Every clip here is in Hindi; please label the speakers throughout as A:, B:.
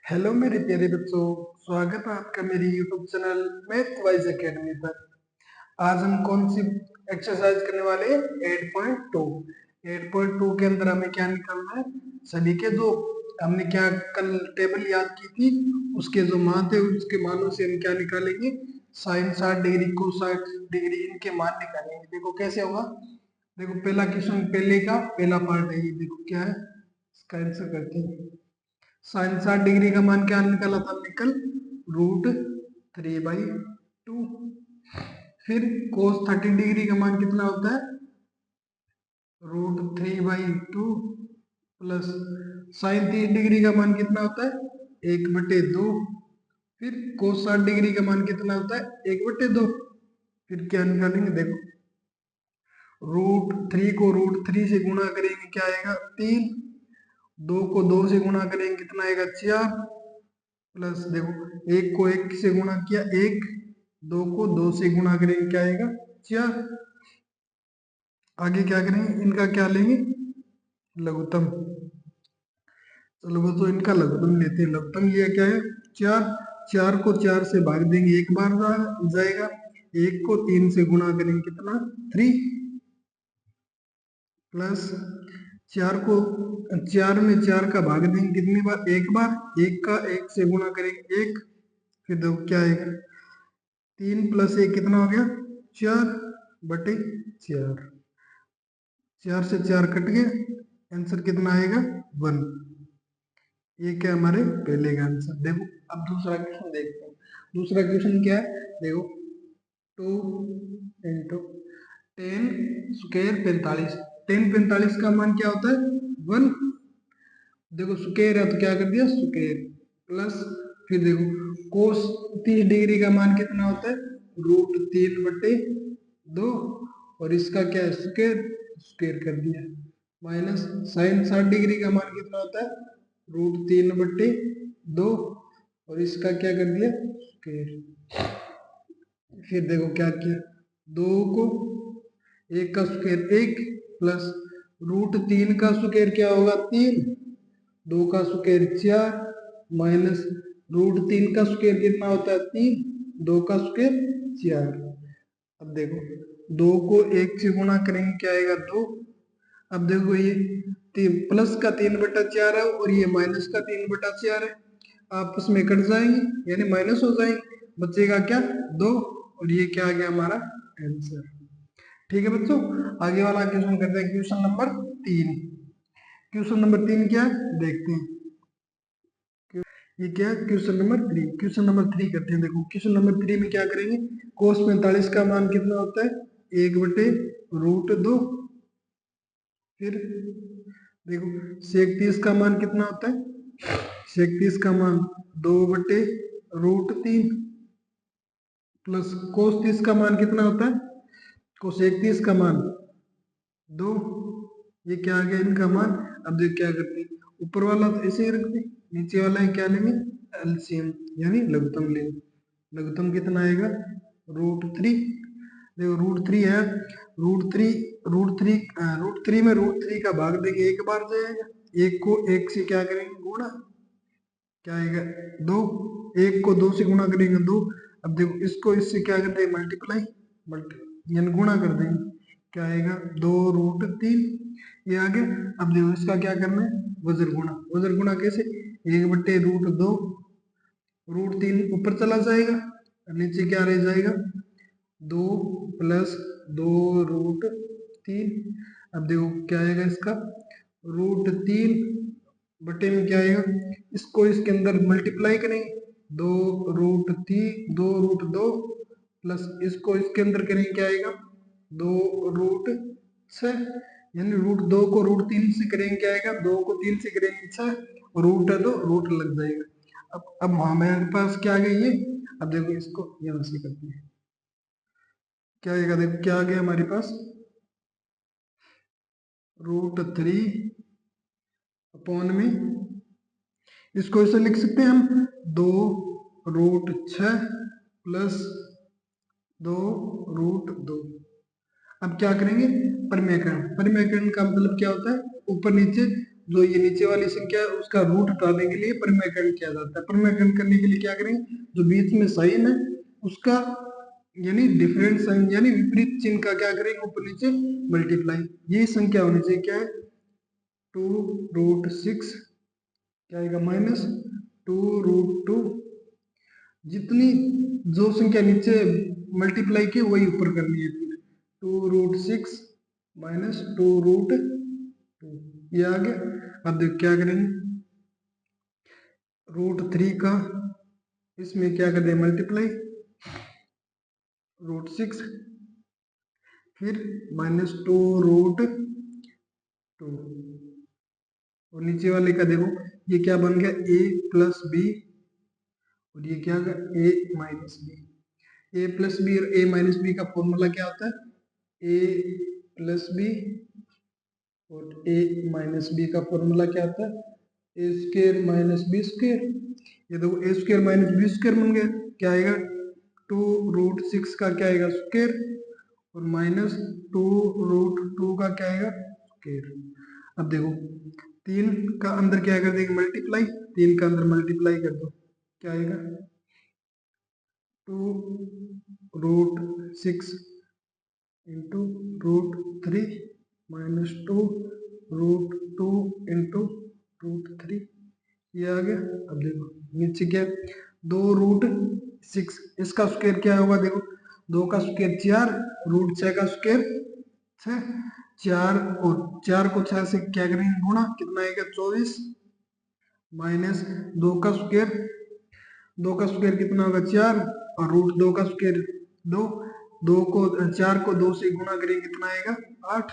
A: हेलो मेरे प्यारे बच्चों, स्वागत है आपका मेरी YouTube channel math wise academy पर। आज हम कौन सी एक्सरसाइज करने वाले हैं? 8.2। 8.2 के अंदर हमें क्या निकालना है? सभी के जो हमने क्या कल टेबल याद की थी, उसके जो मान थे उसके मानों से हम क्या निकालेंगे? साइन 60 डिग्री को 60 डिग्री इनके मान निकालेंगे। देखो कैसे होगा। देखो पहला क्वेश्चन, पहले का पहला पार्ट है ये। देखो क्या है, इसका आंसर करते हैं। साइन 60 डिग्री का मान क्या निकाला था हमने कल? √3/2। फिर कोस 30 डिग्री का मान कितना होता है? √3/2 प्लस साइन 30 डिग्री का मान कितना होता है? 1/2। फिर कोस 60 डिग्री का मान कितना होता है? 1/2। फिर क्या निकालेंगे? देखो √3 को √3 से गुणा करेंगे, क्या आएगा? 3। 2 को 2 से गुणा करेंगे, कितना आएगा? 4। प्लस देखो 1 को 1 से गुणा किया 1, 2 को 2 से गुणा करेंगे, क्या आएगा? 4। आगे क्या करेंगे? इनका क्या लेंगे? लघुत्तम। चलो बच्चों इनका लघुत्तम लेते हैं। लघुत्तम लिया क्या है? 4। 4 को 4 से भाग देंगे, एक बार जाएगा। 1 को 3 से गुणा करेंगे, कितना? 3। प्लस 4 को 4 में 4 का भाग देंगे, कितनी बार? एक बार। 1 का 1 से गुणा करेंगे, 1। फिर देखो क्या आएगा? 3 प्लस 1 कितना हो गया? 4/4। 4 से 4 कट गए, आंसर कितना आएगा? 1। ये क्या हमारे पहले का आंसर। देखो अब दूसरा क्वेश्चन देखते हैं। दूसरा क्वेश्चन क्या है? देखो 2 इंटू 10² 45। 10 45 का मान क्या होता है? 1। देखो स्क्वायर है तो क्या कर दिया? स्क्वायर। प्लस फिर देखो कोस 30 डिग्री का मान कितना होता है? √3/2। और इसका क्या है? स्क्वायर। स्क्वायर कर दिया। माइनस साइन 60 डिग्री का मान कितना होता है? √3/2। और इसका क्या कर दिया? स्क्वायर। फिर देखो क्या किया? 2 को 1 का स्क्वायर 1, प्लस √3 का स्क्वायर क्या होगा? 3। 2 का स्क्वायर 4, माइनस √3 का स्क्वायर कितना होता है? 3। 2 का स्क्वायर 4। अब देखो 2 को 1 से गुणा करेंगे, क्या आएगा? 2। अब देखो ये प्लस का 3/4 है और ये माइनस का 3/4 है, आपस में कट जाएंगे यानी माइनस हो जाएंगे। बचेगा क्या? 2। और ये क्या आ गया हमारा आंसर। ठीक है बच्चों, आगे वाला क्वेश्चन करते हैं। Question number 3। क्वेश्चन नंबर 3 क्या है देखते हैं। ये क्या है? Question number 3। क्वेश्चन नंबर 3 करते हैं। देखो क्वेश्चन नंबर 3 में क्या करेंगे? कोस 45 का मान कितना होता है? 1/√2। फिर देखो सेक 30 का मान कितना होता है? सेक 30 का मान 2/√3। प्लस कोस 30 का मान कितना होता है? कोसेक 30 का मान 2। ये क्या आ गया इनका मान। अब देख क्या करते हैं, ऊपर वाला तो ऐसे ही रखते हैं, नीचे वाला है क्या लेंगे? एलसीएम यानी लघुत्तम लेंगे। लघुत्तम कितना आएगा? √3। देखो √3 है, √3 √3 में √3 का भाग देंगे, एक बार जाएगा। 1 को 1 से क्या करेंगे? गुणा, क्या आएगा? 2। 1 को 2 से गुणा करेंगे, 2। अब देखो इसको इससे क्या कर देंगे? मल्टी यानी गुणा कर देंगे, क्या आएगा? 2√3। ये आ गया। अब देखो इसका क्या करना है? वज्र गुणा। वज्र गुणा कैसे? 1/√2। √3 ऊपर चला जाएगा और नीचे क्या रह जाएगा? 2 प्लस 2√3। अब देखो क्या आएगा इसका? √3 बटे में क्या आएगा? इसको इसके अंदर मल्टीप्लाई करेंगे, 2√2 प्लस इसको इसके अंदर करेंगे, क्या आएगा? 2√6। यानी √2 को √3 से करेंगे, क्या आएगा? 2 को 3 से करेंगे 6, रूट है तो रूट लग जाएगा। अब हमारे पास क्या आ गया ये। अब देखो इसको यहाँ से करते हैं, क्या आएगा? देखो क्या आ गया हमारे पास? √3 में इसको ऐसे लिख सकते हैं हम, 2√6 प्लस 2√2। अब क्या करेंगे? परिमेयकरण। परिमेयकरण का मतलब क्या होता है? ऊपर नीचे जो ये नीचे वाली संख्या है उसका रूट हटाने के लिए परिमेयकरण किया जाता है। परिमेयकरण करने के लिए क्या करेंगे, जो बीच में साइन है उसका यानी डिफरेंट साइन यानी विपरीत चिन्ह का क्या करेंगे, ऊपर नीचे मल्टीप्लाई। ये संख्या होनी चाहिए क्या है, 2√6 क्या आएगा माइनस 2√2। जितनी जो संख्या नीचे मल्टीप्लाई की वही ऊपर करनी है। 2√6 माइनस 2√2 ये आ गया। अब देखो क्या करेंगे, √3 का इसमें क्या कर दे मल्टीप्लाई, √6 फिर माइनस 2√2 और नीचे वाले का देखो ये क्या बन गया a प्लस बी और ये क्या होगा a minus B. a plus B और a माइनस बी का फॉर्मूला क्या होता है, a प्लस बी और a माइनस बी का फॉर्मूला क्या होता है, A square minus B square. ये देखो a square minus B square बन गया, क्या आएगा 2√6 का क्या आएगा स्क्वायर और माइनस 2√2 का क्या आएगा स्क्वायर। अब देखो 3 का अंदर क्या कर देंगे मल्टीप्लाई, 3 का अंदर मल्टीप्लाई कर दो क्या आएगा 2√6 इंटू √3 माइनस 2√2 इंटू √3 ये आ गया। अब देखो नीचे क्या 2√6 इसका स्क्वायर क्या होगा, देखो 2 का स्क्वायर 4, √6 का स्क्वायर 6, 4 और 4 को 6 से क्या करेंगे गुणा, कितना आएगा 24 माइनस 2 का स्क्वायर, 2 का स्क्वायर कितना होगा 4 और √2 का स्क्वायर 2, 2 को 4 को 2 से गुणा करेंगे कितना आएगा 8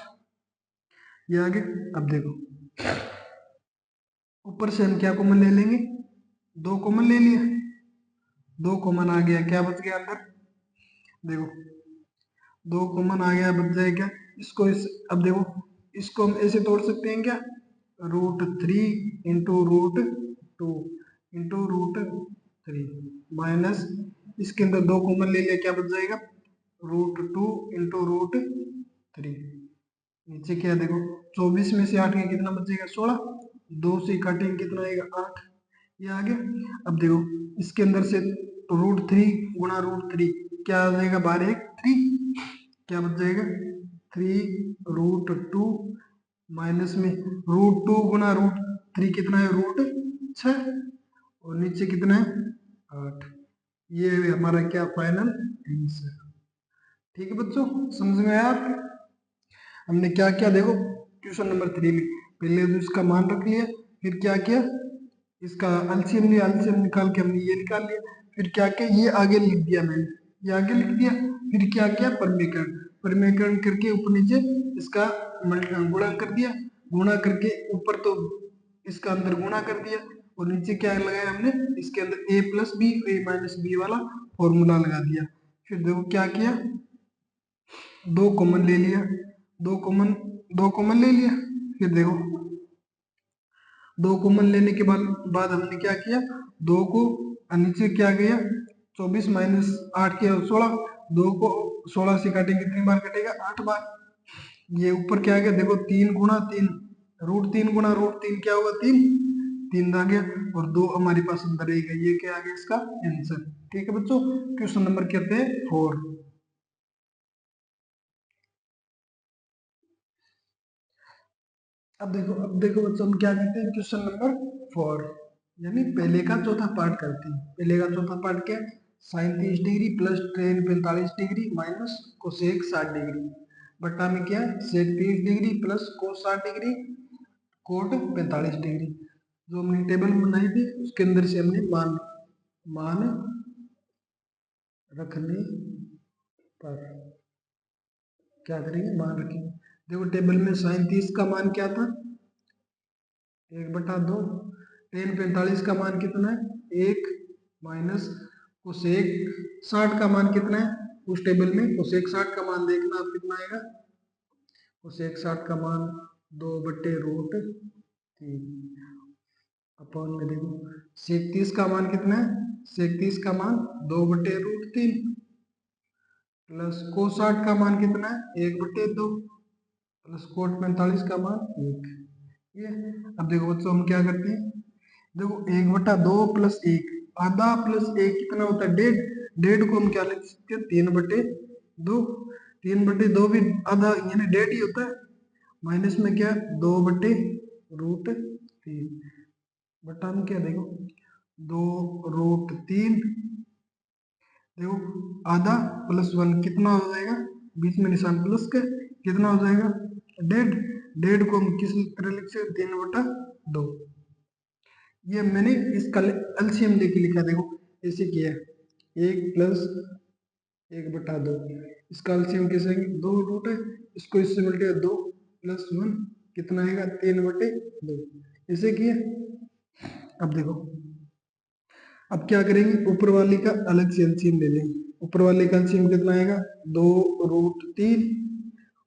A: ये आगे। अब देखो ऊपर से हम क्या कॉमन ले लेंगे, 2 कॉमन ले लिया, 2 कॉमन आ गया, क्या बच गया अंदर, देखो 2 कॉमन आ गया, बच जाए क्या इसको इस, अब देखो इसको हम ऐसे तोड़ सकते हैं क्या, √3 इंटू √2 इंटू √3 माइनस इसके अंदर 2 कॉमन ले लिया, क्या बच जाएगा √2 इंटू √3। नीचे क्या देखो 24 में से 8 का कितना बचेगा 16, 2 से काटेंगे कितना आएगा 8 ये आ गया। अब देखो इसके अंदर से √3 गुणा √3 क्या आ जाएगा, 12 3 क्या बच जाएगा 3√2 माइनस में √2 गुणा √3 कितना है √6 और नीचे कितना है 8। ये हमारा क्या फाइनल आंसर। ठीक है बच्चों, समझ में आया। हमने क्या किया देखो क्वेश्चन नंबर 3 में पहले तो इसका मान रख लिया, फिर क्या किया इसका एलसीएम लिया, एलसीएम निकाल के हमने ये निकाल लिया, फिर क्या किया ये आगे लिख दिया मैंने, ये आगे लिख दिया, फिर क्या किया परिमेयकरण, परिमेयकरण करके ऊपर नीचे इसका गुणा कर दिया, गुणा करके ऊपर तो इसका अंदर गुणा कर दिया और नीचे क्या लगाया हमने इसके अंदर a plus B a minus B वाला फॉर्मूला लगा दिया। फिर देखो क्या किया 2 कॉमन ले लिया, 2 कॉमन ले लिया, फिर देखो 2 कॉमन लेने के बाद हमने क्या किया 2 को नीचे क्या गया 24 माइनस 8 किया 16, 2 को 16 से काटेंगे कितनी बार कटेगा 8 बार। ये ऊपर क्या आ गया देखो 3 गुणा 3 √3 गुणा √3 क्या होगा 3 आ गया और 2 हमारे पास अंदर रहेगा, ये क्या आ गया इसका आंसर। ठीक है बच्चों, क्वेश्चन नंबर कहते हैं 4। अब देखो बच्चों हम क्या करते हैं क्वेश्चन नंबर 4 यानी पहले का चौथा पार्ट करते हैं। पहले का चौथा पार्ट क्या है, sin 30 degree plus tan 45 degree minus cosec 60 degree बटा में क्या है sec 30 degree plus cos 60 degree cot 45 degree. जो हमने टेबल बनाई थी उसके अंदर से हमने मान रखने पर क्या करेंगे, मान रखेंगे। देखो टेबल में sin 30 का मान क्या था 1/2, tan 45 का मान कितना है 1 माइनस कोसेक 60 का मान कितना है, उस टेबल में कोसेक 60 का मान देखना आप कितना आएगा, कोसेक 60 का मान 2/√3 अपॉन में देखो sec 30 का मान कितना है, sec 30 का मान 2/√3 प्लस कोस 60 का मान कितना है 1/2 प्लस कोट 45 का मान 1। ये अब देखो बच्चों हम क्या करते हैं, देखो 1/2 प्लस 1, आधा प्लस 1 कितना होता है, 1.5। 1.5 को हम क्या लिख सकते हैं, 3/2। 3/2 भी आधा यानी 1.5 ही होता है। माइनस में क्या, 2/√3 बटा में क्या, देखो 2√3, देखो आधा प्लस 1 कितना हो जाएगा, बीच में निशान प्लस का, कितना हो जाएगा 1.5। 1.5 को हम किस तरह लिख सकते, 3/2। ये मैंने इसका एलसीएम लेके लिखा, देखो ऐसे किया, 1 प्लस 1/2, इसका एलसीएम कैसे, 2 रूट है, इसको इससे मिलते 2 प्लस 1 कितना आएगा, 3/2, ऐसे किया। अब देखो अब क्या करेंगे, ऊपर वाले का अलग से एलसीएम ले लेंगे। ऊपर वाले का एलसीएम कितना आएगा, 2√3,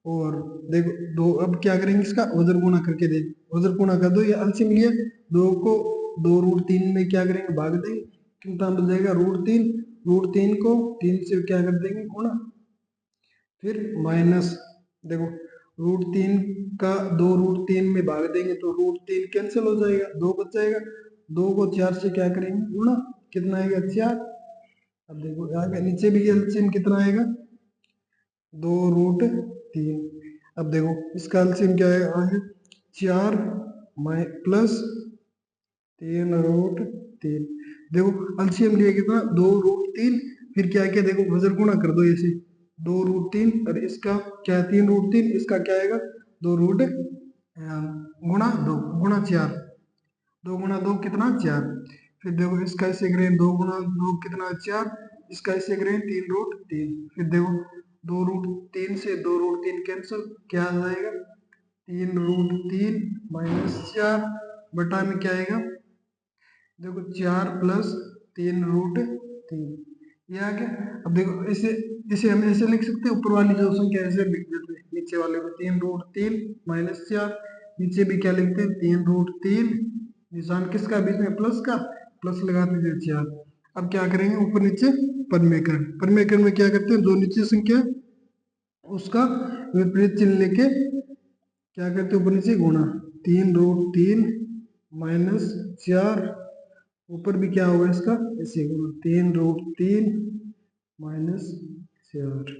A: और देखो दो, अब क्या करेंगे, इसका वजन गुणा करके देख, वजन गुणा कर दो, ये एलसीएम लिया, 2 को 2√3 में क्या करेंगे, भाग देंगे, कितना बन जाएगा, √3। √3 को 3 से क्या कर देंगे, गुणा, फिर माइनस, देखो √3 का 2√3 में भाग देंगे तो √3 कैंसिल हो जाएगा, 2 बच जाएगा, 2 को 4 से क्या करेंगे, गुणा, कितना आएगा, 4। अब देखो आगे नीचे भी एलसीएम कितना आएगा, 2√3। अब देखो इसका एलसीएम क्या आएगा, 4 प्लस 3√3, देखो एलसीएम लिया कितना, 2√3, फिर क्या किया, देखो वजन गुणा कर दो ऐसे, 2√3 और इसका क्या है, 3√3, इसका क्या आएगा, 2 गुणा 2 गुणा 4, 2 गुणा 2 कितना, 4। फिर देखो इसका ऐसे करें, 2 गुणा 2 कितना, 4, इसका ऐसे करें, 3√3, फिर देखो 2√3 से 2√3 कैंसिल, क्या आ जाएगा, 3√3 माइनस 4 बटा में क्या आएगा, देखो 4 प्लस 3√3, ये आ गया। अब देखो इसे इसे हम ऐसे लिख सकते हैं, ऊपर वाली जो संख्या ऐसे लिख देते हैं, नीचे वाले को 3√3 माइनस 4, नीचे भी क्या लिखते हैं, 3√3, निशान किसका, बीच में प्लस का, प्लस लगा दीजिए 4। अब क्या करेंगे, ऊपर नीचे परमेकरण, परमेकरण में क्या करते हैं, जो नीचे संख्या उसका विपरीत चिन्ह लेके क्या करते हैं, ऊपर नीचे गुणा, 3√3 माइनस 4, ऊपर भी क्या होगा इसका, ऐसे गुणा, 3√3 माइनस 4।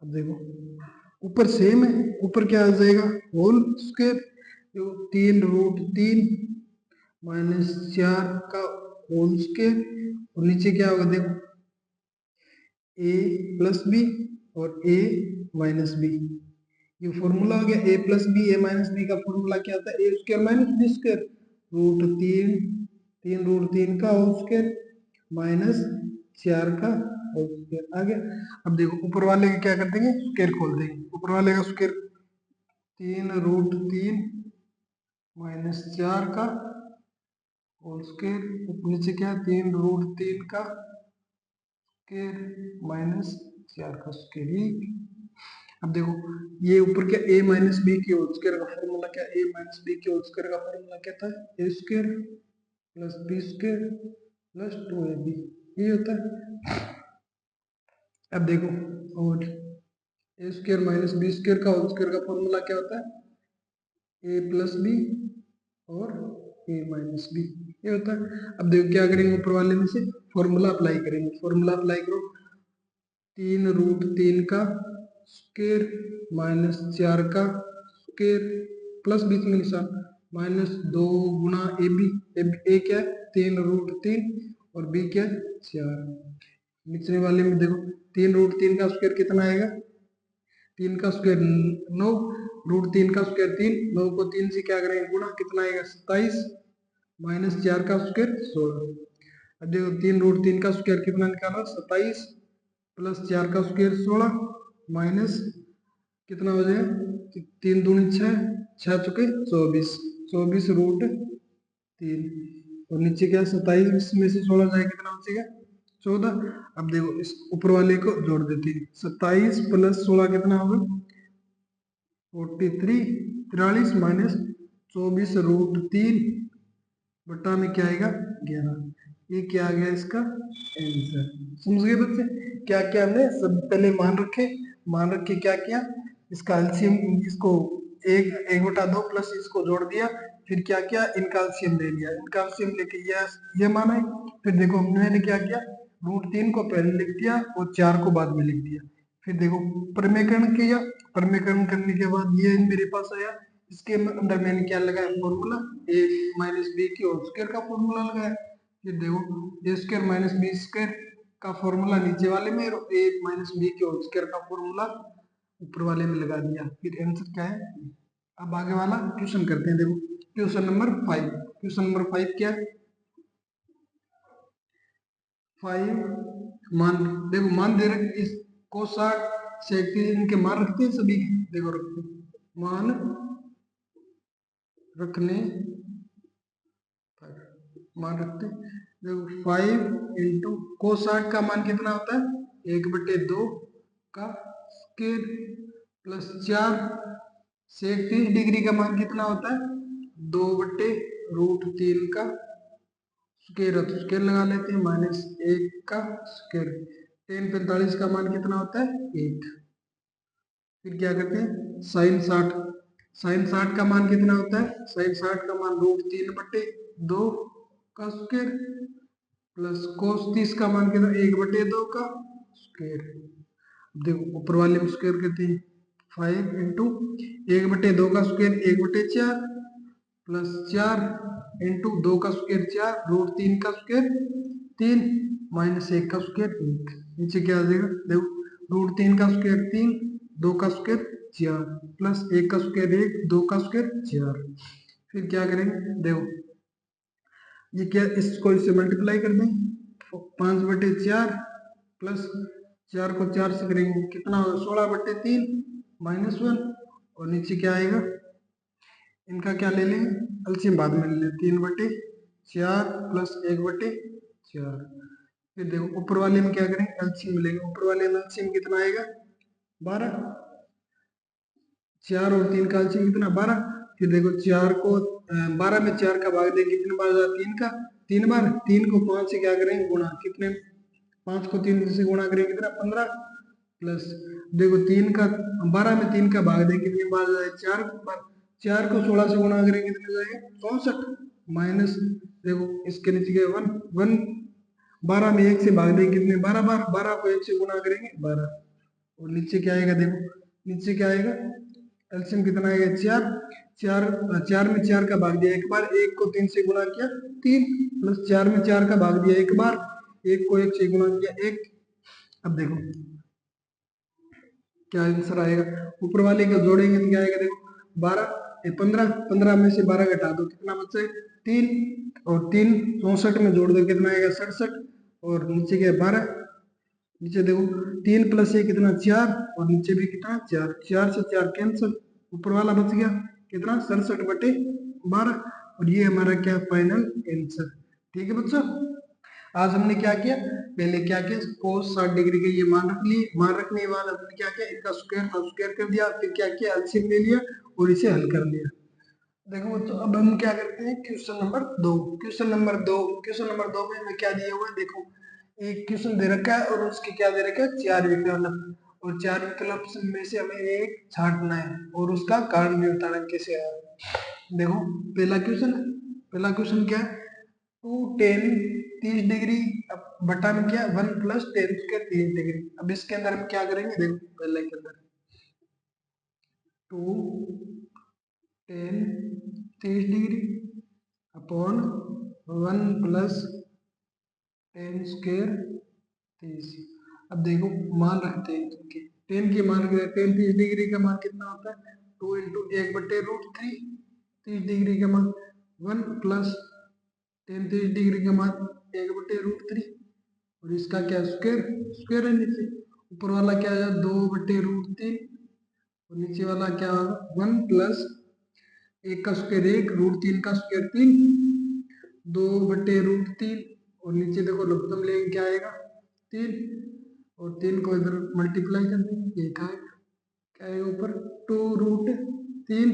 A: अब देखो ऊपर सेम है, ऊपर क्या आ जाएगा, होल स्क्वायर, 3√3 माइनस 4 का होल स्क्वायर, और नीचे क्या होगा, देखो a प्लस बी और a माइनस बी, ये फॉर्मूला हो गया, a plus B A minus B का फॉर्मूला क्या होता है, A square minus B square, √3, 3√3 का होल स्क्वायर माइनस 4 का होल स्क्वायर आ गया। अब देखो ऊपर वाले का क्या कर देंगे, स्क्वायर खोल देंगे, ऊपर वाले का स्क्वायर 3√3 माइनस 4 का होल स्क्वायर, नीचे क्या है, 3√3 का स्क्वायर माइनस 4 का स्क्वायर। अब देखो ये ऊपर क्या, a माइनस बी की होल स्क्वायर का फॉर्मूला क्या, a माइनस बी की होल स्क्वायर का फॉर्मूला क्या था, a square plus B square plus 2ab, ये होता है। अब देखो और a square minus B square का होल स्क्वायर का फॉर्मूला क्या होता है, a प्लस बी और a माइनस बी, ये होता है। अब देखो क्या करेंगे, ऊपर वाले में से फॉर्मूला अप्लाई करेंगे, फॉर्मूला अप्लाई करो, 3√3 का स्क्वायर माइनस 4 का स्क्वायर प्लस बीच में निशान माइनस 2 गुणा ए बी, ए क्या है, 3√3 और बी क्या है, 4। निचले वाले में देखो 3√3 का स्क्वायर कितना आएगा, 3 का स्क्वायर 9, √3 का स्क्वायर 3, 9 को 3 से क्या करेंगे, गुणा, कितना आएगा, 27 माइनस 4 का स्क्वायर 16। अब देखो 3√3 का स्क्वायर कितना निकाला, 27 प्लस 4 का स्क्वायर 16 माइनस कितना हो जाएगा, 3 दूनी 6, 6 चुके 24, 24√3, और नीचे क्या 27 में से 16 जाए कितना बचेगा, 14। अब देखो इस ऊपर वाले को जोड़ देते हैं, 27 प्लस 16 कितना होगा, 43 माइनस 24√3 बटा में क्या आएगा, 11। ये क्या आ गया इसका आंसर। समझ गए बच्चे, क्या क्या हमने सब पहले मान रखे, मान रख के क्या किया, इसका एलसीएम, इसको एक 1/2 प्लस इसको जोड़ दिया, फिर क्या किया, इनका एलसीएम ले लिया, इनका एलसीएम लेके ये माना है। फिर देखो मैंने क्या किया, √3 को पहले लिख दिया और 4 को बाद में लिख दिया। फिर देखो प्रमेयकरण किया, प्रमेयकरण करने के बाद ये मेरे पास आया, इसके अंदर मैंने क्या लगाया, फॉर्मूला a माइनस बी की होल स्क्वायर का फॉर्मूला लगाया। फिर देखो ए स्क्वायर माइनस बी स्क्वायर का फॉर्मूला नीचे वाले में और a माइनस बी की होल स्क्वायर का फॉर्मूला ऊपर वाले में लगा दिया। फिर आंसर क्या है। अब आगे वाला क्वेश्चन करते हैं। देखो क्वेश्चन नंबर 5, क्वेश्चन नंबर 5 क्या है, 5 मान, देखो मान दे रखे इस कोसाट सेक इनके मान रखते हैं सभी, देखो रखते हैं मान रखने, मान रखते हैं। देखो 5 इंटू कोसाट का मान कितना होता है, 1/2 का स्क्वायर प्लस 4 सेक 30 डिग्री का मान कितना होता है, 2/√3 का स्क्वायर, तो स्क्वायर लगा लेते हैं, -1 का स्क्वायर। tan 45 का मान कितना होता है, 8। फिर क्या करते हैं, साइन 60, साइन 60 का मान कितना होता है, साइन 60 का मान √3/2 का स्क्वायर प्लस कोस 30 का मान कितना, 1/2 का स्क्वायर। देखो ऊपर वाले में स्क्वायर करते हैं, 5 इंटू 1/2 का स्क्वायर 1/4 प्लस 4 इंटू 2 का स्क्वायर 4, √3 का स्क्वायर 3 माइनस 1 का स्क्वायर 1। नीचे क्या आ जाएगा, देखो √3 का स्क्वायर 3, 2 का स्क्वायर 4 प्लस 1 का स्क्वायर 1, 2 का स्क्वायर 4। फिर क्या करेंगे, देखो ये क्या, इसको इससे मल्टीप्लाई कर दें, 5/4 प्लस 4 को 4 से करेंगे कितना होगा, 16/3 -1। और नीचे क्या आएगा, इनका क्या ले लेंगे, एलसीएम बाद में ले लें, 3/4 प्लस 1/4। फिर देखो ऊपर वाले में क्या करेंगे, एलसीएम लेंगे, ऊपर वाले में एलसीएम कितना आएगा, 12, 4 और 3 का एलसीएम कितना, 12। फिर देखो 4 को 12 में 4 का भाग देंगे कितने बार, 3 का, 3 बार, 3 को 5 से क्या करेंगे, गुणा, कितने, 5 को 3 से गुणा करेंगे कितना, 15 प्लस, देखो 3 का 12 में 3 का भाग देंगे कितने बार, 4 बार, 4 को 16 से गुणा करेंगे कितने जाएगा, 64 माइनस, देखो इसके नीचे गए 1 1, 12 में 1 से भाग देंगे कितने, 12 बार, 12 को 1 से गुणा करेंगे 12। और नीचे क्या आएगा, देखो नीचे क्या आएगा, एलसीएम कितना आएगा, 4, 4 में 4 का भाग दिया एक बार, 1 को 3 से गुणा किया 3 प्लस 4 में 4 का भाग दिया एक बार, 1 को 1 से गुणा किया 1। अब देखो क्या आंसर आएगा, ऊपर वाले को जोड़ेंगे तो क्या आएगा, देखो 12 15, 15 में से 12 घटा दो कितना बचे, 3, और 3 64 में जोड़ दो कितना आएगा, 67। और नीचे क्या, 12, नीचे देखो 3 प्लस 1 कितना, 4, और नीचे भी कितना, 4, 4 से 4 कैंसिल, ऊपर वाला बच गया कितना, 67/12। और ये हमारा क्या, फाइनल आंसर। ठीक है बच्चों, आज हमने क्या किया, पहले क्या किया, cos 60 डिग्री के ये मान रख लिए, मान रखने के बाद हमने क्या किया, इनका स्क्वायर कर दिया, फिर क्या किया, एलसीएम ले लिया और इसे हल कर लिया। देखो बच्चों अब हम क्या करते हैं, question number 2, question number 2, question number 2 में हमें क्या दिया हुआ है, देखो एक क्वेश्चन दे रखा है और उसके क्या दे रखा है, 4 विकल्प, और 4 विकल्प में से हमें एक छांटना है और उसका कारण निर्धारण कैसे है। देखो पहला क्वेश्चन, पहला क्वेश्चन क्या है, 2 tan 30 डिग्री बटा में क्या, 1 प्लस tan स्क्वायर 30 डिग्री। अब इसके अंदर हम क्या करेंगे, देखो पहले के अंदर 2 tan 30 degree upon 1 plus tan square 30। अब देखो मान रखते हैं इनके, tan के मान, tan 30 डिग्री का मान कितना होता है, 2 इंटू 1/√3, 30 डिग्री का मान 1 प्लस tan 30 डिग्री का मान 1/√3, और इसका क्या, स्क्वायर, स्क्वायर है नीचे, ऊपर वाला क्या है, 2/√3, और नीचे वाला क्या होगा, 1 प्लस 1 का स्क्वायर 1, √3 का स्क्वायर 3, 2/√3, और नीचे देखो लघुत्तम लेंगे क्या आएगा, 3, और 3 को इधर मल्टीप्लाई कर देंगे, ये क्या आएगा ऊपर, 2√3,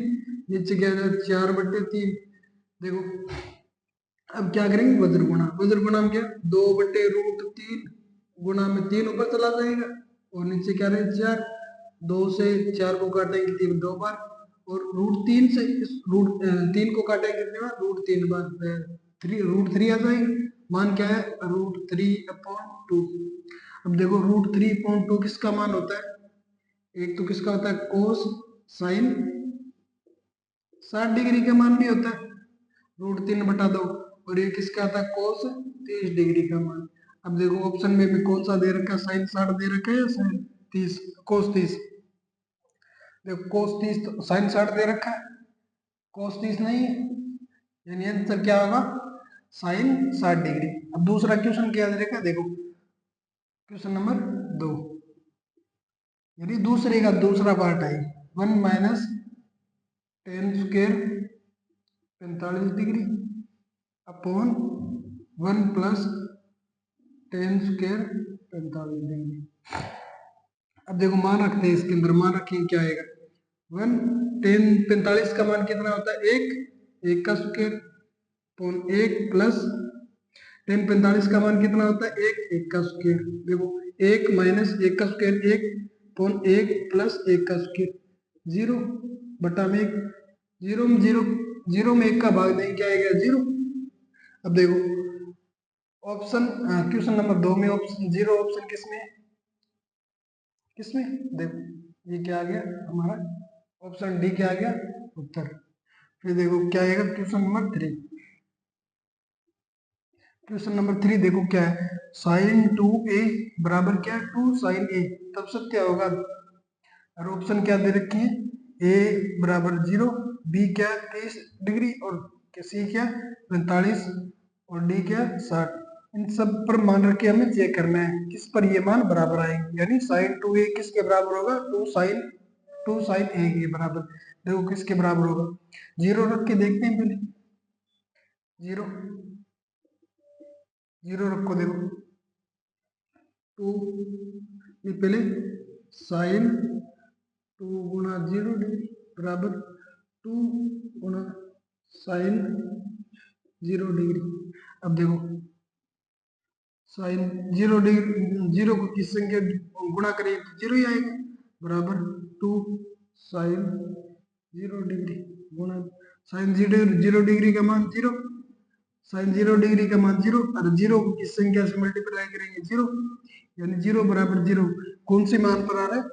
A: नीचे क्या आएगा, 4/3। देखो अब क्या करेंगे, वज्र गुणा, वज्र गुणा में क्या, 2/√3 गुणा में 3 ऊपर चला जाएगा, और नीचे क्या रहे, 4, 2 से 4 को काटेंगे 3 2 बार, और √3 से इस √3 को काटे कितने बार, √3 बार, √3 आ जाएगी। मान क्या है, √3/2। अब देखो √3/2 किसका मान होता है, एक तो किसका होता है कोस साइन 60 डिग्री का मान भी होता है √3/2, और ये किसका आता है कोस 30 डिग्री का मान। अब देखो ऑप्शन में भी कौन सा दे रखा है, साइन 60 दे रखा है या साइन 30, कोस 30। देखो कोस 30 तो साइन 60 दे रखा है, कोस 30 नहीं है, यानी आंसर क्या होगा साइन 60 डिग्री। अब दूसरा क्वेश्चन क्या दे रखा है, देखो क्वेश्चन नंबर 2, यानी दूसरे का दूसरा पार्ट है 1 minus ten square 45 degree upon 1 plus ten square 45 degree. अब देखो मान रखते हैं, इसके अंदर मान रखें क्या आएगा, 1 टेन 45 का मान कितना होता है, एक का स्क्वायर अपॉन 1 प्लस टेन 45 का मान कितना होता है, एक का स्क्वायर। देखो 1 माइनस 1 का स्क्वायर 1 अपॉन 1 प्लस 1 का स्क्वायर 0 बटा में 1, 0 में 0, 0 में 1 का भाग देंगे क्या आएगा 0। अब देखो ऑप्शन क्वेश्चन नंबर 2 में ऑप्शन 0 ऑप्शन किसमें है, किसमें, देखो ये क्या आ गया हमारा ऑप्शन डी क्या आ गया उत्तर। फिर देखो क्या आएगा क्वेश्चन नंबर 3, क्वेश्चन नंबर 3 देखो क्या है, साइन 2a बराबर क्या है 2 साइन a, तब सत्य होगा। और ऑप्शन क्या दे रखी है, a बराबर 0, b क्या 30 डिग्री और सी क्या 45 और डी क्या 60। इन सब पर मान रख के हमें चेक करना है किस पर ये मान बराबर आएंगे, यानी साइन 2a किसके बराबर होगा 2 साइन a के बराबर। देखो किसके बराबर होगा, 0 रख के देखते हैं पहले, 0 0 रखो, देखो 2, ये पहले साइन 2 गुणा 0 डिग्री बराबर 2 गुणा साइन 0 डिग्री। अब देखो साइन 0 डिग्री 0 को किस संख्या गुणा करें तो 0 ही आएगा, बराबर 2 साइन 0 डिग्री गुणा साइन 0 डिग्री का मान 0, साइन 0 डिग्री का मान 0, और 0 को किस संख्या से मल्टीप्लाई करेंगे 0, यानी 0 बराबर 0 कौन से मान पर आ रहा है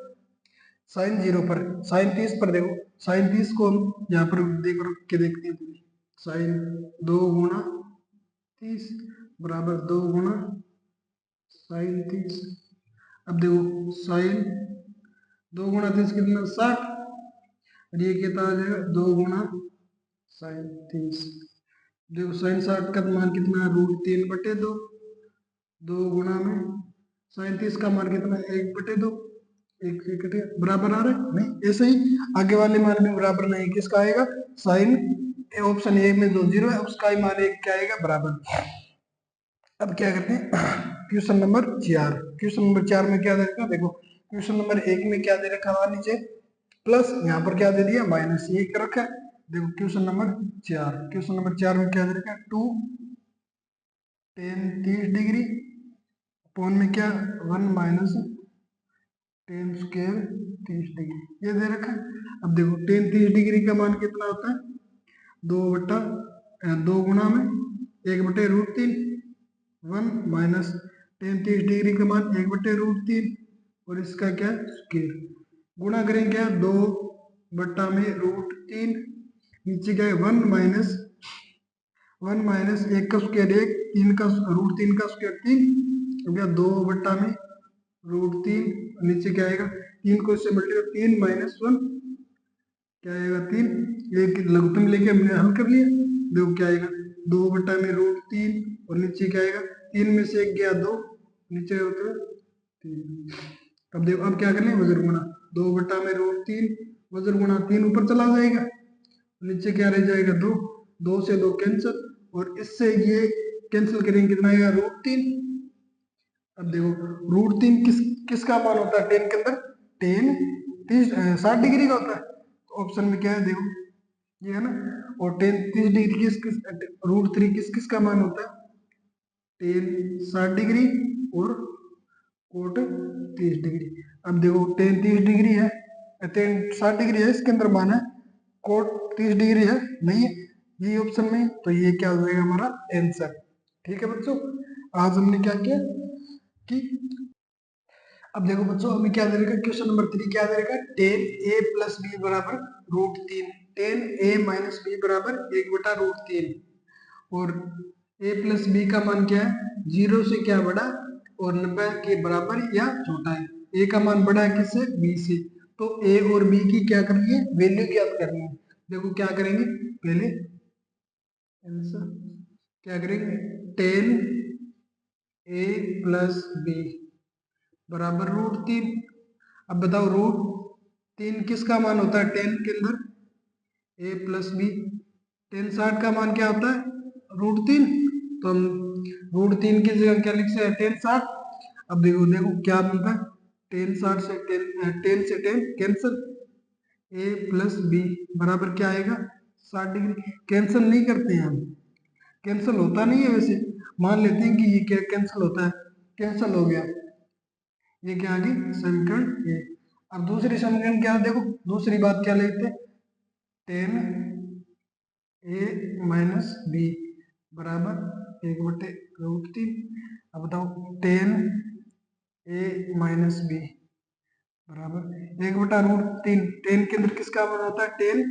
A: साइन 0 पर, साइन 30 पर। देखो साइन 30 को हम यहाँ पर देख रख के देखते हैं, साइन 2 गुणा 30 बराबर 2 गुणा साइन 30। अब देखो साइन 2 गुणा 30 कितना 60, और ये कितना आ जाएगा 2 गुणा साइन 30। देखो साइन 60 का मान कितना है √3/2, 2 गुणा में साइन 30 का मान कितना है 1/2, एक से कटे बराबर आ रहा है नहीं, ऐसे ही आगे वाले मान में बराबर नहीं, किसका आएगा साइन ऑप्शन ए में जो 0 है उसका ही मान एक क्या आएगा बराबर। अब क्या करते हैं क्वेश्चन नंबर 4, क्वेश्चन नंबर 4 में क्या दे रखा, देखो क्वेश्चन नंबर 1 में क्या दे रखा है नीचे प्लस, यहाँ पर क्या दे दिया माइनस, ये कर रखा है। देखो क्वेश्चन नंबर 4, क्वेश्चन नंबर 4 में क्या दे रखा है 2 टेन 30 डिग्री अपॉन में क्या 1 माइनस टेन स्क्वायर 30 डिग्री ये दे रखा है। अब देखो टेन 30 डिग्री का मान कितना होता है 2 गुणा में 1/√3, 1 माइनस टेन 30 डिग्री का मान 1/√3 और इसका क्या स्क्वायर, गुणा करें क्या 2 बट्टा में √3, नीचे क्या है 1 माइनस 1 का स्क्वायर 1, 3 का √3 का स्क्वायर 3, हो गया 2 बट्टा में √3, नीचे क्या आएगा 3 को इससे मल्टीप्लाई 3 माइनस 1 क्या आएगा 3, एक लघुत्तम लेके हमने हल कर लिया। देखो क्या आएगा 2 बट्टा में √3 और नीचे क्या आएगा 3 में से 1 गया 2, नीचे होता है 3। अब देखो अब क्या करें वज्र गुणा 2 बट्टा में √3 वज्र गुणा 3 ऊपर चला जाएगा, नीचे क्या रह जाएगा 2, 2 से 2 कैंसिल और इससे ये कैंसिल करेंगे कितना आएगा √3। अब देखो √3 किसका मान होता है टेन के अंदर, टेन 60 डिग्री का होता है, ऑप्शन में क्या है देखो ये है ना, और टेन 30 डिग्री √3 किस का मान होता है टेन 60 डिग्री और कोट 30 डिग्री। अब देखो टेन 30 डिग्री है, टेन 60 डिग्री है, इसके अंदर मान है कोट 30 डिग्री है, नहीं है, यही ऑप्शन में, तो ये क्या हो जाएगा हमारा आंसर। ठीक है बच्चों, आज हमने क्या किया कि अब देखो बच्चों हमें क्या दे रखा, क्वेश्चन नंबर 3 क्या दे रखा, टेन ए प्लस बी बराबर रूट 3, टेन ए माइनस बी बराबर 1/√3, और ए प्लस बी का मान क्या है, 0 से क्या बड़ा और 90 के बराबर या छोटा है। ए का मान बड़ा है किससे, बी से, तो ए और बी की क्या करनी है, वैल्यू ज्ञात करनी है। देखो क्या करेंगे, पहले आंसर क्या करेंगे, टेन ए प्लस बी बराबर √3। अब बताओ √3 किसका मान होता है, टेन के अंदर, ए प्लस बी, टेन 60 का मान क्या होता है, √3, तो हम √3 की जगह क्या लिख सकते हैं, टेन 60। अब देखो देखो क्या मिलता है, टेन 60 से टेन से टेन कैंसिल, ए प्लस बी बराबर क्या आएगा, 60 डिग्री। कैंसिल नहीं करते हैं हम, कैंसिल होता नहीं है वैसे, मान लेते हैं कि ये क्या कैंसिल होता है, कैंसिल हो गया, ये क्या आ गई समीकरण ए। अब दूसरी समीकरण क्या है, देखो दूसरी बात क्या लेते हैं, टेन ए माइनस बी बराबर 1/√3। अब बताओ टेन ए माइनस बी बराबर 1/√3, टेन के अंदर किसका मान होता है, टेन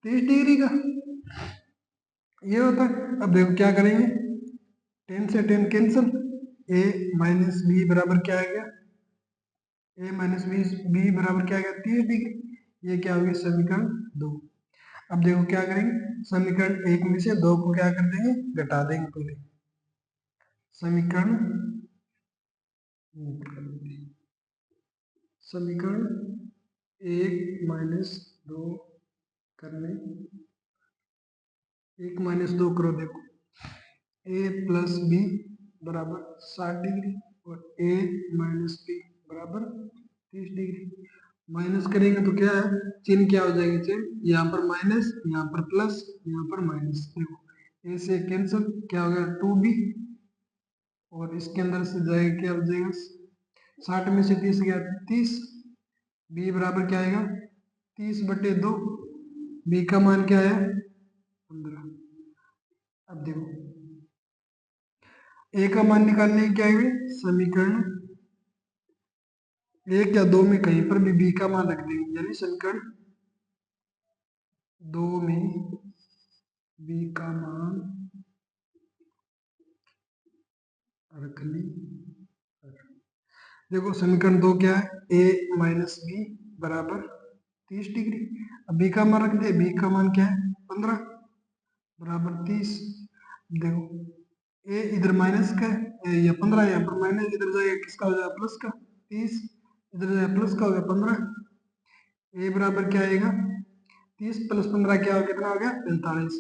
A: 30 डिग्री का, ये होता है। अब देखो क्या करेंगे, टेन से टेन कैंसिल, ए माइनस बी बराबर क्या आ गया, ए माइनस बी बराबर क्या आ गया, 30 डिग्री। ये क्या होगी समीकरण 2। अब देखो क्या करेंगे, समीकरण 1 में से 2 को क्या कर देंगे, घटा देंगे पहले, समीकरण समीकरण 1 माइनस 2 करने, 1 माइनस 2 करो, देखो ए प्लस बी बराबर 60 डिग्री और ए माइनस बी बराबर 30 डिग्री। माइनस करेंगे तो क्या है, चिन्ह क्या हो जाएगा, चिन्ह यहाँ पर माइनस, यहाँ पर प्लस, यहाँ पर माइनस, देखो ए से कैंसिल, क्या हो गया 2b, और इसके अंदर से जाएगा क्या हो जाएगा, 60 में से 30 गया 30, बी बराबर क्या आएगा 30/2, बी का मान क्या है 15। अब देखो ए का मान निकालने की क्या है, समीकरण 1 या 2 में कहीं पर भी बी का मान रख देंगे, यानी समीकरण 2 में बी का मान रखने पर, देखो समीकरण 2 क्या है, ए माइनस बी बराबर 30 डिग्री। अब बी का मान रख दे, बी का मान क्या है 15 बराबर 30। देखो ए इधर माइनस का है, या 15 यहाँ पर माइनस, इधर जाएगा किसका हो जाएगा प्लस का 30, इधर जाएगा प्लस का हो गया 15, ए बराबर क्या आएगा 30 + 15 क्या हो, कितना हो गया 45।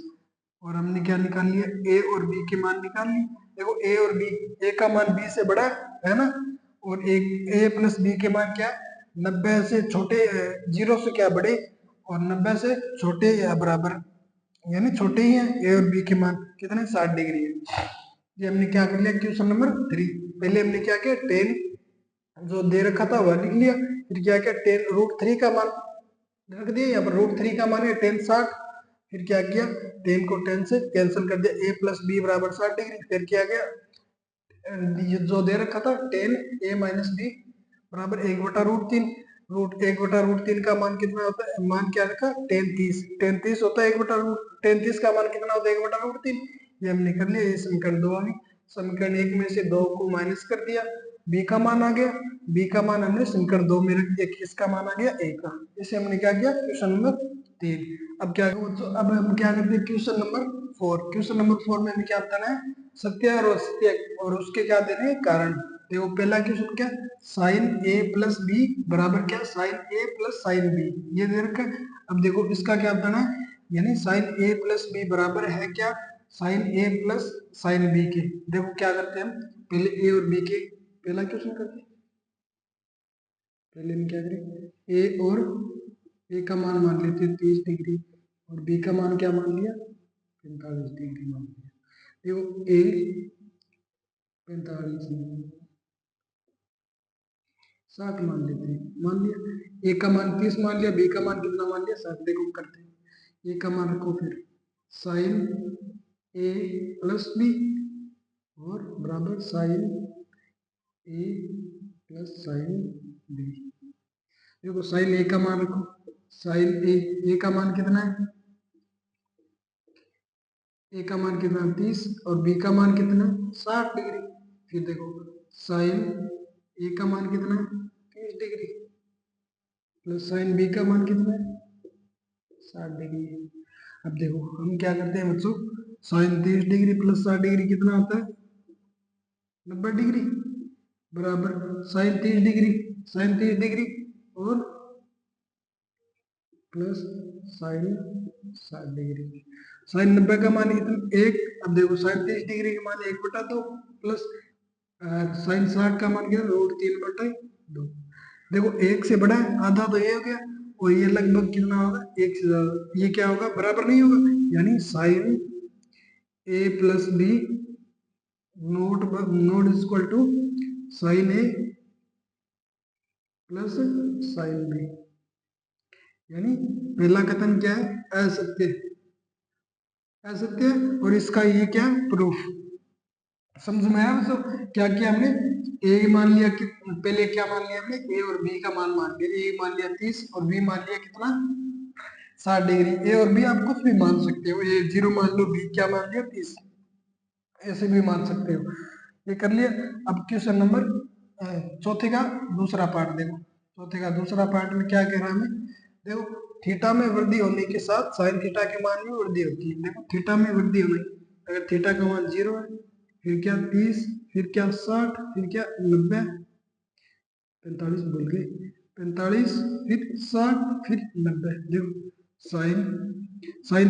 A: और हमने क्या निकाल लिया, ए और बी के मान निकाल लिए। देखो ए और बी, ए का मान बी से बड़ा है ना, और एक ए प्लस बी के मान क्या है 90 से छोटे, 0 से क्या बड़े और 90 से छोटे या बराबर, यानी छोटे ही हैं। ए और बी के मान कितने 60 डिग्री है। ये हमने क्या कर लिया, क्वेश्चन नंबर 3। पहले हमने क्या किया, टेन जो दे रखा था वह लिख लिया, फिर क्या किया, √3 का मान रख दिया, यहाँ पर √3 का मान है टेन 60, फिर क्या किया, टेन को टेन से कैंसिल कर दिया, ए प्लस बी बराबर 60 डिग्री, फिर क्या गया, ये जो दे रखा था टेन ए माइनस बी बराबर 1/√3, √1/√3 का मान कितना होता है, मान क्या रखा टेन तीस होता है, 1/√10 का मान कितना होता है 1/√3। ये हमने कर लिया, ये समीकरण 2 आ गई। समीकरण 1 में से 2 को माइनस कर दिया, बी का मान आ गया, बी का मान हमने समीकरण 2 में रख दिया, किसका मान आ गया ए का। इसे हमने क्या किया, क्वेश्चन नंबर 3। अब क्या, अब हम क्या करते हैं क्वेश्चन नंबर 4। क्वेश्चन नंबर 4 में हमें क्या बताना है, सत्य और असत्य और उसके क्या देने हैं कारण। देखो पहला क्वेश्चन क्या, साइन ए प्लस बी बराबर क्या, sign A plus sine B, ये दे रखा है। अब देखो इसका क्या बताना है, यानी साइन ए प्लस बी बराबर है क्या, sign A plus sine B के। देखो क्या करते हैं हम, पहले ए और बी के पहला क्वेश्चन करते हैं। पहले हम क्या करें, ए और ए का मान लेते हैं 30 डिग्री, और बी का मान क्या मान लिया 45 डिग्री मान लिया। देखो ए 45, 60 मान लेते हैं, मान लिया, ए का मान 30 मान लिया, बी का मान कितना मान लिया 60। देखो करते हैं, ए का मान रखो, फिर साइन ए प्लस बी और बराबर sign A plus sine B. देखो साइन ए का मान रखो, साइन ए का मान कितना है, ए का मान कितना 30 और बी का मान कितना 60 डिग्री। फिर देखो साइन ए का मान कितना है 30 डिग्री प्लस साइन बी का मान कितना है 60 डिग्री। अब देखो हम क्या करते हैं बच्चों, साइन 30 डिग्री प्लस 60 डिग्री कितना होता है 90 डिग्री, बराबर साइन 30 डिग्री, साइन 30 डिग्री और प्लस साइन 60 डिग्री। साइन 90 का मान कितना एक। अब देखो साइन 30 डिग्री का मान 1/2 प्लस साइन 60 का मान कितना √3/2। देखो एक से बड़ा है, आधा तो ये हो गया और ये लगभग कितना होगा एक से ज्यादा, ये क्या होगा बराबर नहीं होगा, यानी sine A plus B not equal to sine A plus sine B. यानी पहला कथन क्या है असत्य, असत्य, और इसका ये क्या प्रूफ। समझ में आया दोस्तों, क्या किया हमने, ए मान लिया कि पहले क्या मान लिया हमने, ए और बी का मान लिया, ए मान लिया 30 और बी मान लिया कितना 60 डिग्री। ए और बी आप कुछ भी मान सकते हो, ए 0 मान लो, बी क्या मान लिया 30, ऐसे भी मान सकते हो। ये कर लिया। अब क्वेश्चन नंबर चौथे का दूसरा पार्ट देखो, चौथे का दूसरा पार्ट में क्या कह रहा है हमें, देखो थीटा में वृद्धि होने के साथ साइन थीटा के मान में वृद्धि होती है। देखो थीटा में वृद्धि होने, अगर थीटा का मान 0 है, फिर क्या 30, फिर क्या 60, फिर क्या 90, 45 भूल गए, 45 फिर 60 फिर 90। देखो साइन साइन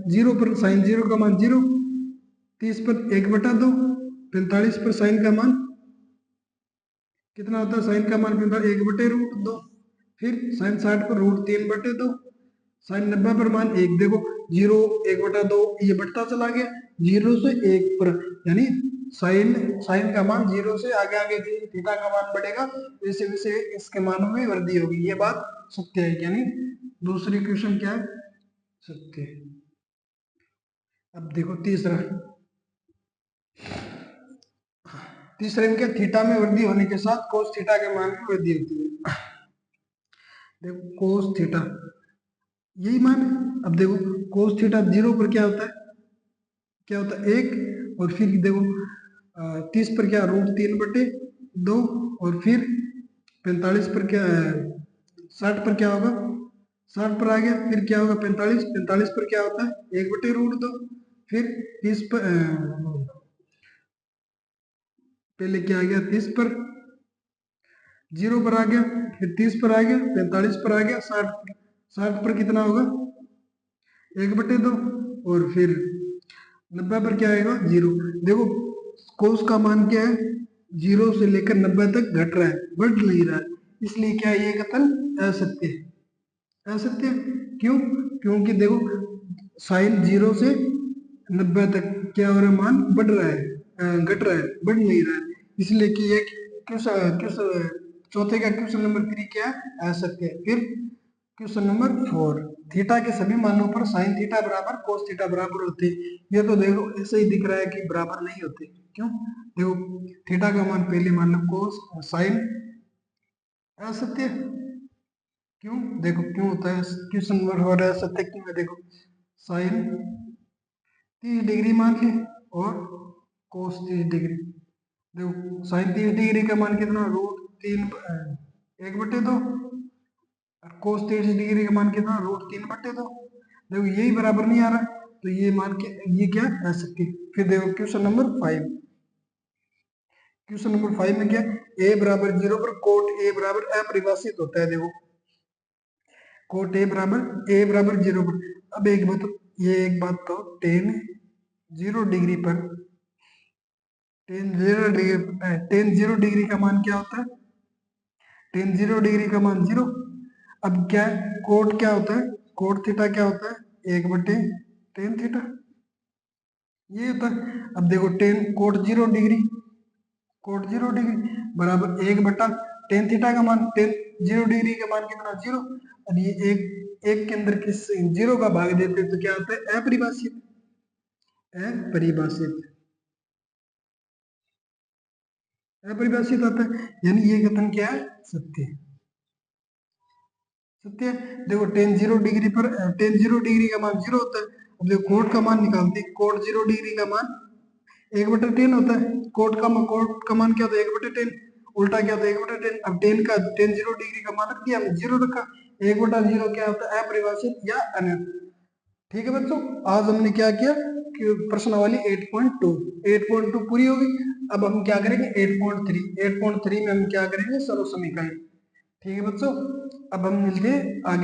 A: 0 पर साइन 0 का मान 0, 30 पर 1/2, 45 पर साइन का मान कितना होता है, साइन का मान 1/√2, फिर साइन 60 पर √3/2, साइन 90 पर मान 1। देखो 0 1/2 ये बढ़ता चला गया 0 से 1 पर, यानी साइन साइन का मान 0 से आगे आगे थीटा का मान बढ़ेगा, वैसे वैसे इसके मान में वृद्धि होगी। ये बात सत्य है, यानी दूसरी क्वेश्चन क्या है सत्य है। अब देखो तीसरा, तीसरे में क्या, थीटा में वृद्धि होने के साथ कोस थीटा के मान में वृद्धि होती है। देखो कोस थीटा यही मान है। अब देखो कोस थीटा 0 पर क्या होता है, क्या होता है 1, और फिर देखो 30 पर क्या √3/2, और फिर 45 पर क्या 60 पर क्या होगा 60 पर आ गया, फिर क्या होगा 45 पर क्या होता है 1/√2, फिर 30 पर पहले क्या आ गया 30 पर 0 पर आ गया, फिर 30 पर आ गया, 45 पर आ गया, 60 पर कितना होगा 1/2, और फिर 90 पर क्या आएगा 0। देखो कोस का मान क्या है 0 से लेकर 90 तक घट रहा है, बढ़ नहीं रहा है, इसलिए क्या ये कथन असत्य है। असत्य क्यों, क्योंकि देखो साइन 0 से 90 तक क्या हो रहा है, मान बढ़ रहा है, घट रहा है, बढ़ नहीं रहा है, इसलिए कि ये चौथे का क्वेश्चन नंबर 3 क्या है असत्य है। फिर क्वेश्चन नंबर 4, थीटा के सभी मानों पर साइन थीटा बराबर कोस थीटा बराबर होते। ये तो देखो ऐसे ही दिख रहा है कि बराबर नहीं होते, क्यों, देखो थीटा का मान पहले मान लो कोस और साइन असत्य, क्यों, देखो क्यों होता है क्वेश्चन नंबर हो रहा है असत्य क्यों है, देखो साइन 30 डिग्री मान ली और कोस 30 डिग्री। देखो साइन 30 डिग्री का मान कितना √3 1/2, कोस 30 डिग्री का मान कितना √3/2। देखो यही बराबर नहीं आ रहा, तो ये मान के ये क्या असत्य। फिर देखो क्वेश्चन नंबर 5, क्वेश्चन नंबर 5 में क्या, a बराबर 0 पर कोट a बराबर अपरिभाषित होता है। देखो कोट a बराबर 0 पर, अब एक बात, ये एक बात तो tan 0 डिग्री पर tan 0 डिग्री का मान क्या होता है, tan 0 डिग्री का मान 0। अब क्या है कोट क्या होता है, कोट थीटा क्या होता है 1/tan थीटा, ये होता है। अब देखो tan cot 0 degree, cot 0 degree बराबर 1/tan थीटा का मान, tan 0 डिग्री का मान कितना 0, और ये एक के अंदर किस 0 का भाग देते हैं तो क्या होता है? अपरिभाषित। अपरिभाषित अपरिभाषित आता है, यानी ये कथन क्या है? सत्य है। सत्य है। देखो टेन 0 डिग्री पर टेन 0 डिग्री का मान 0 होता है। अब देखो कोट का मान निकालते हैं। कोट 0 डिग्री का मान 1/10 होता है। कोट का मान क्या होता है? 1/10। उल्टा क्या होता है? 1/10। अब टेन 0 डिग्री का मान रख दिया, हमने 0 रखा। 1/0 क्या होता है? अपरिभाषित या अनंत। ठीक है बच्चों, आज हमने क्या किया कि प्रश्नावली 8.2 पूरी होगी। अब हम क्या करेंगे? 8.3 में हम क्या करेंगे? सर्व समीकरण। ठीक है बच्चों, अब हम मिलते हैं आगे।